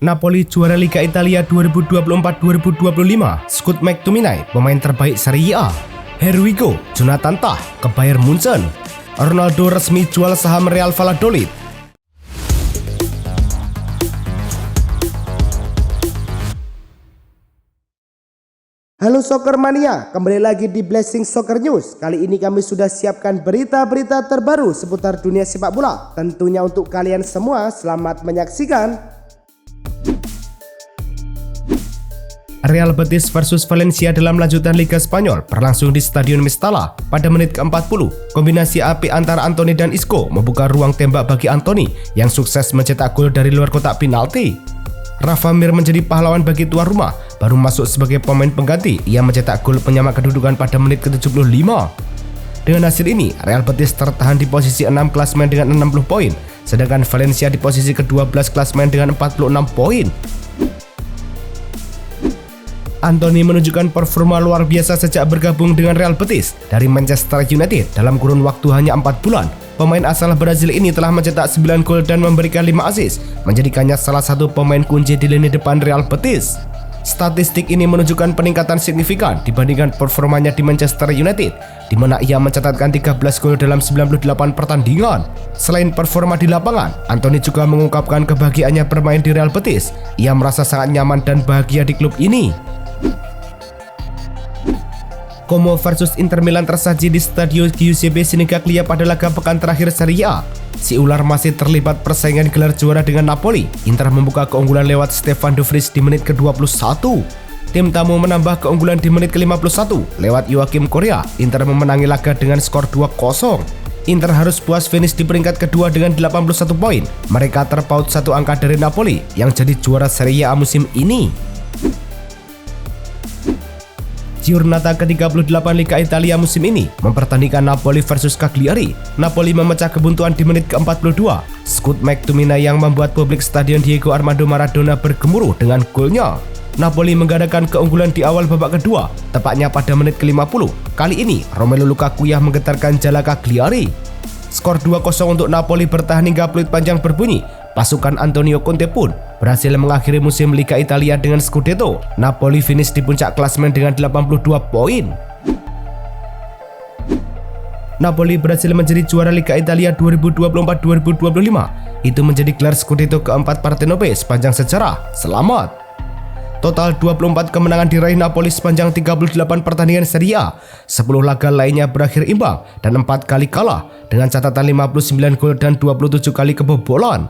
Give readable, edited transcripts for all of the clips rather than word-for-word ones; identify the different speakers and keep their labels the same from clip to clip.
Speaker 1: Napoli juara Liga Italia 2024-2025, Scout McTominay pemain terbaik Serie A. Here Jonathan Tah ke Bayern Munchen. Ronaldo resmi jual saham Real Valladolid.
Speaker 2: Halo Soccer Mania, kembali lagi di Blessing Soccer News. Kali ini kami sudah siapkan berita-berita terbaru seputar dunia sepak bola. Tentunya untuk kalian semua, selamat menyaksikan.
Speaker 1: Real Betis versus Valencia dalam lanjutan Liga Spanyol berlangsung di Stadion Mestalla pada menit ke-40. Kombinasi apik antara Antony dan Isco membuka ruang tembak bagi Antony yang sukses mencetak gol dari luar kotak penalti. Rafa Mir menjadi pahlawan bagi tuan rumah, baru masuk sebagai pemain pengganti. Ia mencetak gol penyama kedudukan pada menit ke-75. Dengan hasil ini, Real Betis tertahan di posisi 6 klasemen dengan 60 poin, sedangkan Valencia di posisi ke-12 klasemen dengan 46 poin. Antony menunjukkan performa luar biasa sejak bergabung dengan Real Betis dari Manchester United dalam kurun waktu hanya 4 bulan. Pemain asal Brazil ini telah mencetak 9 gol dan memberikan 5 assist, menjadikannya salah satu pemain kunci di lini depan Real Betis. Statistik ini menunjukkan peningkatan signifikan dibandingkan performanya di Manchester United, di mana ia mencatatkan 13 gol dalam 98 pertandingan. Selain performa di lapangan, Antony juga mengungkapkan kebahagiaannya bermain di Real Betis. Ia merasa sangat nyaman dan bahagia di klub ini. Como versus Inter Milan tersaji di Stadio Giuseppe Sinigaglia pada laga pekan terakhir Serie A. Si ular masih terlibat persaingan gelar juara dengan Napoli. Inter membuka keunggulan lewat Stefan de Vrij di menit ke-21. Tim tamu menambah keunggulan di menit ke-51 lewat Joakim Correa. Inter memenangi laga dengan skor 2-0. Inter harus puas finish di peringkat kedua dengan 81 poin. Mereka terpaut satu angka dari Napoli yang jadi juara Serie A musim ini. Giornata ke-38 Liga Italia musim ini mempertandingkan Napoli versus Cagliari. Napoli memecah kebuntuan di menit ke-42. Scout McTominay yang membuat publik Stadion Diego Armando Maradona bergemuruh dengan golnya. Napoli menggadaikan keunggulan di awal babak kedua, tepatnya pada menit ke-50. Kali ini Romelu Lukaku yang menggetarkan jala Cagliari. Skor 2-0 untuk Napoli bertahan hingga peluit panjang berbunyi. Pasukan Antonio Conte pun berhasil mengakhiri musim Liga Italia dengan Scudetto. Napoli finish di puncak klasemen dengan 82 poin. Napoli berhasil menjadi juara Liga Italia 2024-2025. Itu menjadi gelar Scudetto keempat Partenope sepanjang sejarah. Selamat! Total 24 kemenangan diraih Napoli sepanjang 38 pertandingan Serie A. 10 laga lainnya berakhir imbang dan 4 kali kalah dengan catatan 59 gol dan 27 kali kebobolan.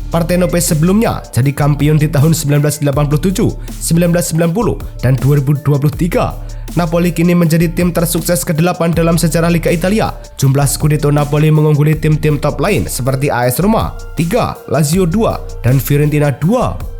Speaker 1: Partenope sebelumnya jadi kampion di tahun 1987, 1990, dan 2023. Napoli kini menjadi tim tersukses ke-8 dalam sejarah Liga Italia. Jumlah Scudetto Napoli mengungguli tim-tim top lain seperti AS Roma 3, Lazio 2, dan Fiorentina 2.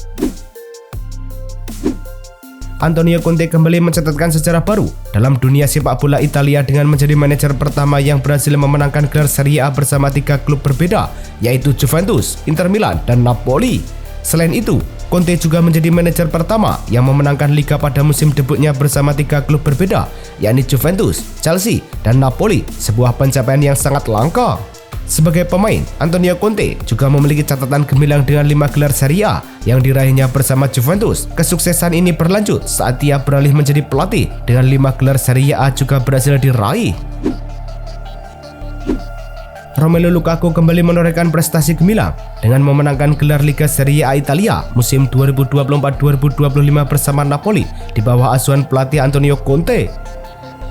Speaker 1: Antonio Conte kembali mencatatkan sejarah baru dalam dunia sepak bola Italia dengan menjadi manajer pertama yang berhasil memenangkan gelar Serie A bersama 3 klub berbeda, yaitu Juventus, Inter Milan, dan Napoli. Selain itu, Conte juga menjadi manajer pertama yang memenangkan Liga pada musim debutnya bersama 3 klub berbeda, yakni Juventus, Chelsea, dan Napoli, sebuah pencapaian yang sangat langka. Sebagai pemain, Antonio Conte juga memiliki catatan gemilang dengan 5 gelar Serie A yang diraihnya bersama Juventus. Kesuksesan ini berlanjut saat ia beralih menjadi pelatih dengan 5 gelar Serie A juga berhasil diraih. Romelu Lukaku kembali menorehkan prestasi gemilang dengan memenangkan gelar Liga Serie A Italia musim 2024-2025 bersama Napoli di bawah asuhan pelatih Antonio Conte.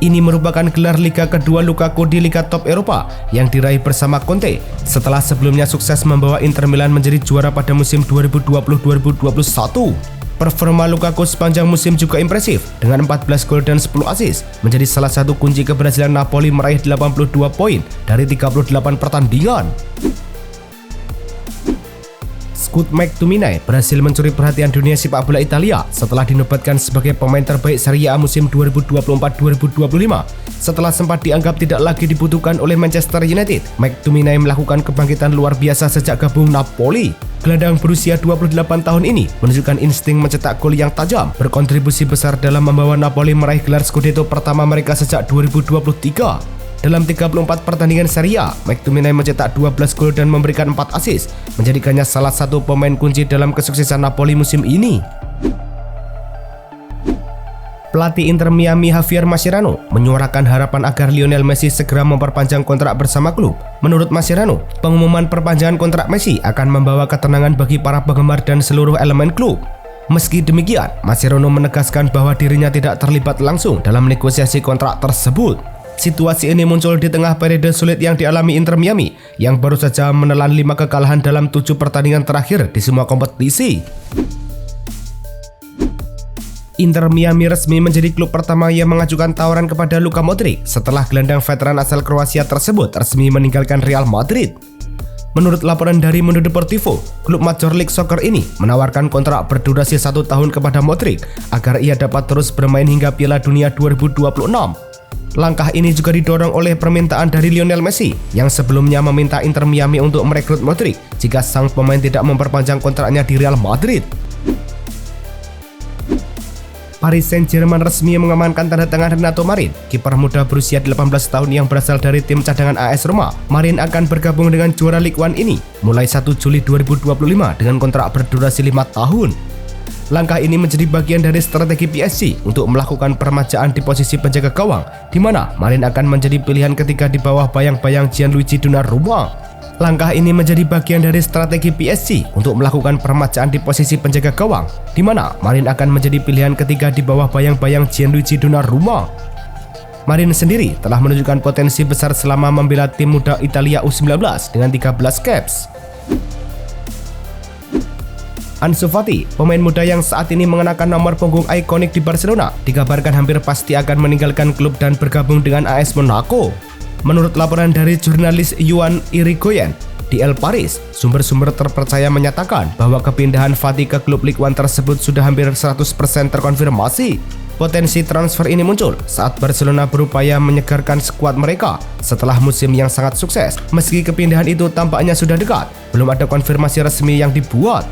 Speaker 1: Ini merupakan gelar Liga kedua Lukaku di Liga Top Eropa yang diraih bersama Conte setelah sebelumnya sukses membawa Inter Milan menjadi juara pada musim 2020-2021. Performa Lukaku sepanjang musim juga impresif dengan 14 gol dan 10 assist, menjadi salah satu kunci keberhasilan Napoli meraih 82 poin dari 38 pertandingan. Scout McTominay berhasil mencuri perhatian dunia sepak bola Italia setelah dinobatkan sebagai pemain terbaik Serie A musim 2024-2025. Setelah sempat dianggap tidak lagi dibutuhkan oleh Manchester United, McTominay melakukan kebangkitan luar biasa sejak gabung Napoli. Gelandang berusia 28 tahun ini menunjukkan insting mencetak gol yang tajam, berkontribusi besar dalam membawa Napoli meraih gelar Scudetto pertama mereka sejak 2023. Dalam 34 pertandingan Serie A, McTominay mencetak 12 gol dan memberikan 4 assist, menjadikannya salah satu pemain kunci dalam kesuksesan Napoli musim ini. Pelatih Inter Miami Javier Mascherano menyuarakan harapan agar Lionel Messi segera memperpanjang kontrak bersama klub. Menurut Mascherano, pengumuman perpanjangan kontrak Messi akan membawa ketenangan bagi para penggemar dan seluruh elemen klub. Meski demikian, Mascherano menegaskan bahwa dirinya tidak terlibat langsung dalam negosiasi kontrak tersebut. Situasi ini muncul di tengah periode sulit yang dialami Inter Miami yang baru saja menelan 5 kekalahan dalam 7 pertandingan terakhir di semua kompetisi. Inter Miami resmi menjadi klub pertama yang mengajukan tawaran kepada Luka Modric setelah gelandang veteran asal Kroasia tersebut resmi meninggalkan Real Madrid. Menurut laporan dari Mundo Deportivo, klub Major League Soccer ini menawarkan kontrak berdurasi 1 tahun kepada Modric agar ia dapat terus bermain hingga Piala Dunia 2026. Langkah ini juga didorong oleh permintaan dari Lionel Messi yang sebelumnya meminta Inter Miami untuk merekrut Modric jika sang pemain tidak memperpanjang kontraknya di Real Madrid. Paris Saint-Germain resmi mengamankan tanda tangan Renato Marin. Kiper muda berusia 18 tahun yang berasal dari tim cadangan AS Roma. Marin akan bergabung dengan juara Ligue 1 ini mulai 1 Juli 2025 dengan kontrak berdurasi 5 tahun. Langkah ini menjadi bagian dari strategi PSG untuk melakukan permajaan di posisi penjaga gawang, di mana Marin akan menjadi pilihan ketiga di bawah bayang-bayang Gianluigi Donnarumma. Langkah ini menjadi bagian dari strategi PSG untuk melakukan permajaan di posisi penjaga gawang, di mana Marin akan menjadi pilihan ketiga di bawah bayang-bayang Gianluigi Donnarumma. Marin sendiri telah menunjukkan potensi besar selama membela tim muda Italia U19 dengan 13 caps. Ansu Fati, pemain muda yang saat ini mengenakan nomor punggung ikonik di Barcelona, dikabarkan hampir pasti akan meninggalkan klub dan bergabung dengan AS Monaco. Menurut laporan dari jurnalis Yohan Irigoyen di El Paris, sumber-sumber terpercaya menyatakan bahwa kepindahan Fati ke klub Ligue 1 tersebut sudah hampir 100% terkonfirmasi. Potensi transfer ini muncul saat Barcelona berupaya menyegarkan skuad mereka setelah musim yang sangat sukses. Meski kepindahan itu tampaknya sudah dekat, belum ada konfirmasi resmi yang dibuat.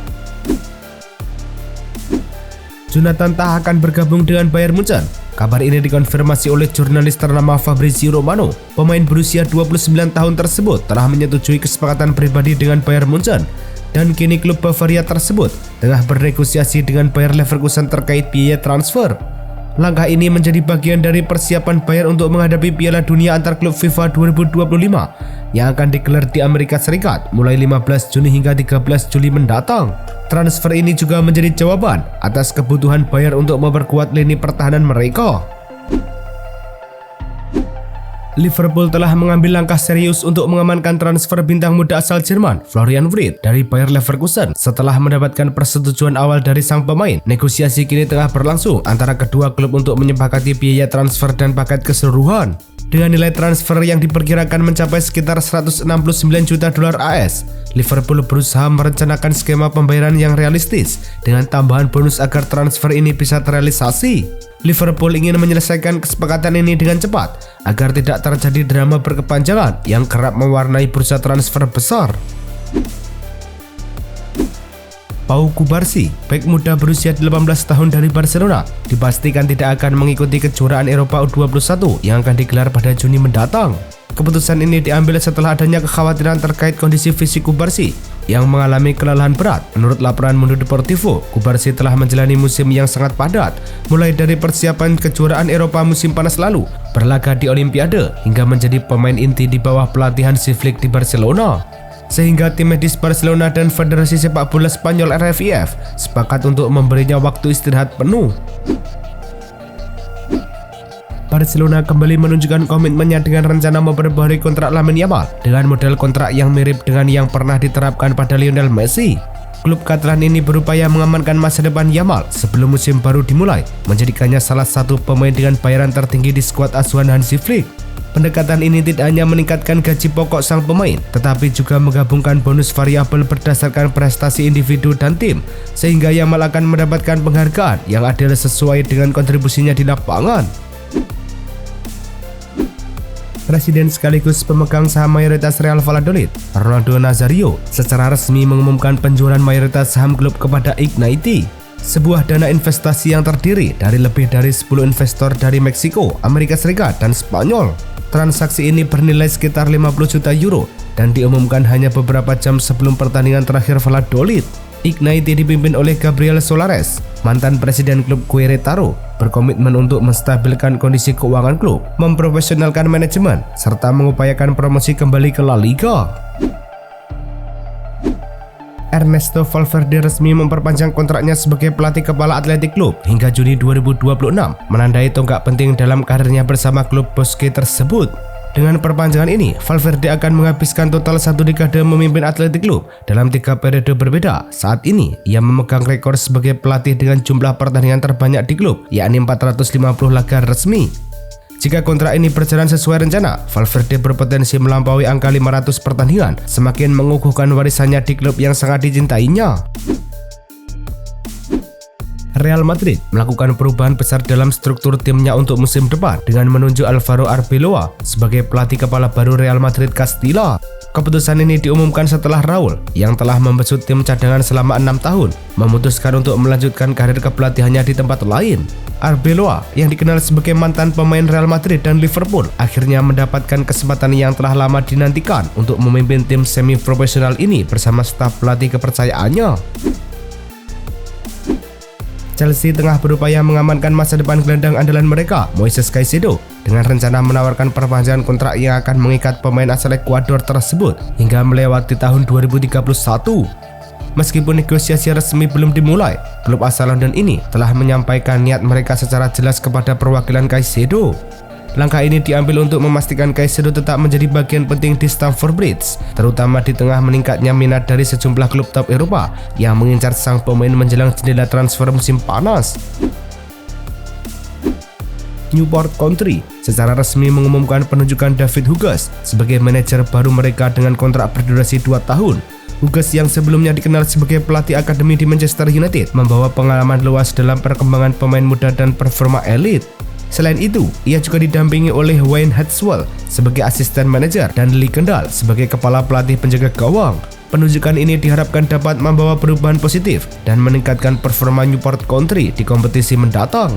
Speaker 1: Jonathan Tah akan bergabung dengan Bayern Munchen. Kabar ini dikonfirmasi oleh jurnalis ternama Fabrizio Romano. Pemain berusia 29 tahun tersebut telah menyetujui kesepakatan pribadi dengan Bayern Munchen dan kini klub Bavaria tersebut tengah bernegosiasi dengan Bayer Leverkusen terkait biaya transfer. Langkah ini menjadi bagian dari persiapan Bayern untuk menghadapi Piala Dunia antar klub FIFA 2025 yang akan digelar di Amerika Serikat mulai 15 Juni hingga 13 Juli mendatang. Transfer ini juga menjadi jawaban atas kebutuhan Bayern untuk memperkuat lini pertahanan mereka. Liverpool telah mengambil langkah serius untuk mengamankan transfer bintang muda asal Jerman Florian Wirtz dari Bayer Leverkusen setelah mendapatkan persetujuan awal dari sang pemain. Negosiasi kini tengah berlangsung antara kedua klub untuk menyepakati biaya transfer dan paket keseluruhan. Dengan nilai transfer yang diperkirakan mencapai sekitar 169 juta dolar AS, Liverpool berusaha merencanakan skema pembayaran yang realistis dengan tambahan bonus agar transfer ini bisa terrealisasi. Liverpool ingin menyelesaikan kesepakatan ini dengan cepat agar tidak terjadi drama berkepanjangan yang kerap mewarnai bursa transfer besar. Pau Cubarsí, bek muda berusia 18 tahun dari Barcelona, dipastikan tidak akan mengikuti kejuaraan Eropa U21 yang akan digelar pada Juni mendatang. Keputusan ini diambil setelah adanya kekhawatiran terkait kondisi fisik Cubarsí yang mengalami kelelahan berat. Menurut laporan Mundo Deportivo, Cubarsí telah menjalani musim yang sangat padat, mulai dari persiapan kejuaraan Eropa musim panas lalu, berlaga di Olimpiade, hingga menjadi pemain inti di bawah pelatihan si Flick di Barcelona. Sehingga tim medis Barcelona dan Federasi Sepak Bola Spanyol RFIF sepakat untuk memberinya waktu istirahat penuh. Barcelona kembali menunjukkan komitmennya dengan rencana memperbarui kontrak Lamine Yamal dengan model kontrak yang mirip dengan yang pernah diterapkan pada Lionel Messi. Klub Catalan ini berupaya mengamankan masa depan Yamal sebelum musim baru dimulai, menjadikannya salah satu pemain dengan bayaran tertinggi di skuad asuhan Hansi Flick. Pendekatan ini tidak hanya meningkatkan gaji pokok sang pemain, tetapi juga menggabungkan bonus variabel berdasarkan prestasi individu dan tim, sehingga Yamal akan mendapatkan penghargaan yang adil sesuai dengan kontribusinya di lapangan. Presiden sekaligus pemegang saham mayoritas Real Valladolid, Ronaldo Nazario, secara resmi mengumumkan penjualan mayoritas saham klub kepada Ignite, sebuah dana investasi yang terdiri dari lebih dari 10 investor dari Meksiko, Amerika Serikat, dan Spanyol. Transaksi ini bernilai sekitar 50 juta euro dan diumumkan hanya beberapa jam sebelum pertandingan terakhir Valladolid. Ignite dipimpin oleh Gabriel Solares, mantan presiden klub Querétaro, berkomitmen untuk menstabilkan kondisi keuangan klub, memprofesionalkan manajemen, serta mengupayakan promosi kembali ke La Liga. Ernesto Valverde resmi memperpanjang kontraknya sebagai pelatih kepala Athletic Club hingga Juni 2026, menandai tonggak penting dalam karirnya bersama klub Bosque tersebut. Dengan perpanjangan ini, Valverde akan menghabiskan total 1 dekade memimpin Athletic Club dalam 3 periode berbeda. Saat ini, ia memegang rekor sebagai pelatih dengan jumlah pertandingan terbanyak di klub, yakni 450 laga resmi. Jika kontrak ini berjalan sesuai rencana, Valverde berpotensi melampaui angka 500 pertandingan, semakin mengukuhkan warisannya di klub yang sangat dicintainya. Real Madrid melakukan perubahan besar dalam struktur timnya untuk musim depan dengan menunjuk Alvaro Arbeloa sebagai pelatih kepala baru Real Madrid Castilla. Keputusan ini diumumkan setelah Raul, yang telah membesut tim cadangan selama 6 tahun, memutuskan untuk melanjutkan karir kepelatihannya di tempat lain. Arbeloa, yang dikenal sebagai mantan pemain Real Madrid dan Liverpool, akhirnya mendapatkan kesempatan yang telah lama dinantikan untuk memimpin tim semi-profesional ini bersama staf pelatih kepercayaannya. Chelsea tengah berupaya mengamankan masa depan gelandang andalan mereka, Moises Caicedo, dengan rencana menawarkan perpanjangan kontrak yang akan mengikat pemain asal Ekuador tersebut hingga melewati tahun 2031. Meskipun negosiasi resmi belum dimulai, klub asal London ini telah menyampaikan niat mereka secara jelas kepada perwakilan Caicedo. Langkah ini diambil untuk memastikan Caicedo tetap menjadi bagian penting di Stamford Bridge, terutama di tengah meningkatnya minat dari sejumlah klub top Eropa yang mengincar sang pemain menjelang jendela transfer musim panas. Newport County secara resmi mengumumkan penunjukan David Hughes sebagai manajer baru mereka dengan kontrak berdurasi 2 tahun. Hughes yang sebelumnya dikenal sebagai pelatih akademi di Manchester United membawa pengalaman luas dalam perkembangan pemain muda dan performa elit. Selain itu, ia juga didampingi oleh Wayne Hatswell sebagai asisten manajer dan Lee Kendall sebagai kepala pelatih penjaga gawang. Penunjukan ini diharapkan dapat membawa perubahan positif dan meningkatkan performa Newport County di kompetisi mendatang.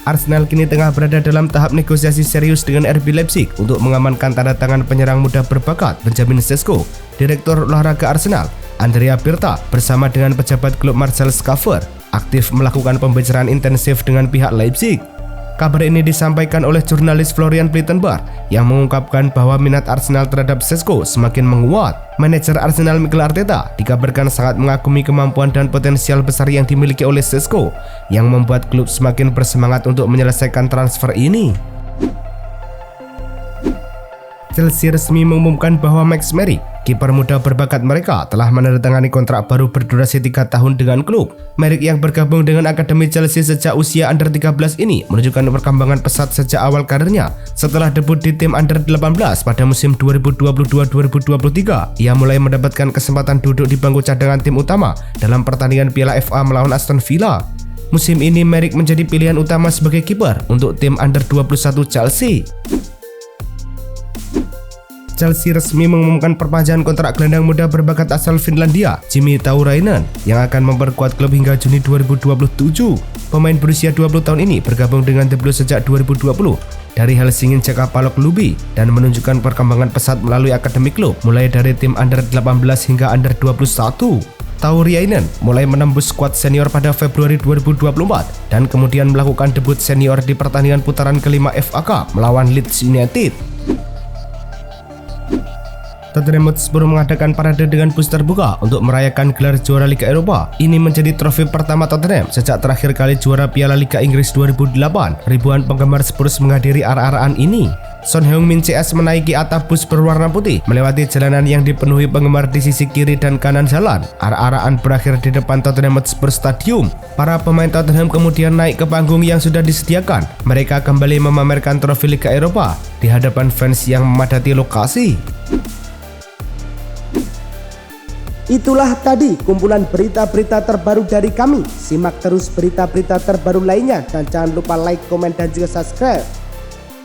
Speaker 1: Arsenal kini tengah berada dalam tahap negosiasi serius dengan RB Leipzig untuk mengamankan tanda tangan penyerang muda berbakat Benjamin Sesko. Direktur olahraga Arsenal, Andrea Pirta, bersama dengan pejabat klub Marcel Schaeffer, aktif melakukan pembicaraan intensif dengan pihak Leipzig. Kabar ini disampaikan oleh jurnalis Florian Plettenberg yang mengungkapkan bahwa minat Arsenal terhadap Sesko semakin menguat. Manajer Arsenal Mikel Arteta dikabarkan sangat mengagumi kemampuan dan potensial besar yang dimiliki oleh Sesko, yang membuat klub semakin bersemangat untuk menyelesaikan transfer ini. Chelsea resmi mengumumkan bahwa Max Mery, kiper muda berbakat mereka, telah menandatangani kontrak baru berdurasi 3 tahun dengan klub. Mery yang bergabung dengan Akademi Chelsea sejak usia under 13 ini menunjukkan perkembangan pesat sejak awal karirnya. Setelah debut di tim under 18 pada musim 2022-2023, ia mulai mendapatkan kesempatan duduk di bangku cadangan tim utama dalam pertandingan Piala FA melawan Aston Villa. Musim ini Mery menjadi pilihan utama sebagai kiper untuk tim under 21 Chelsea. Chelsea resmi mengumumkan perpanjangan kontrak gelandang muda berbakat asal Finlandia, Jimmy Taurainen, yang akan memperkuat klub hingga Juni 2027. Pemain berusia 20 tahun ini bergabung dengan The Blues sejak 2020 dari Helsingin Jakapalok Lubi dan menunjukkan perkembangan pesat melalui akademi klub, mulai dari tim under 18 hingga under 21. Taurainen mulai menembus skuad senior pada Februari 2024 dan kemudian melakukan debut senior di pertandingan putaran kelima FA Cup melawan Leeds United. Tottenham Hotspur mengadakan parade dengan bus terbuka untuk merayakan gelar juara Liga Eropa. Ini menjadi trofi pertama Tottenham sejak terakhir kali juara Piala Liga Inggris 2008. Ribuan penggemar Spurs menghadiri ara-araan ini. Son Heung-min CS menaiki atap bus berwarna putih melewati jalanan yang dipenuhi penggemar di sisi kiri dan kanan jalan. Ara-araan berakhir di depan Tottenham Hotspur Stadium. Para pemain Tottenham kemudian naik ke panggung yang sudah disediakan. Mereka kembali memamerkan trofi Liga Eropa di hadapan fans yang memadati lokasi.
Speaker 2: Itulah tadi kumpulan berita-berita terbaru dari kami. Simak terus berita-berita terbaru lainnya dan jangan lupa like, komen, dan juga subscribe.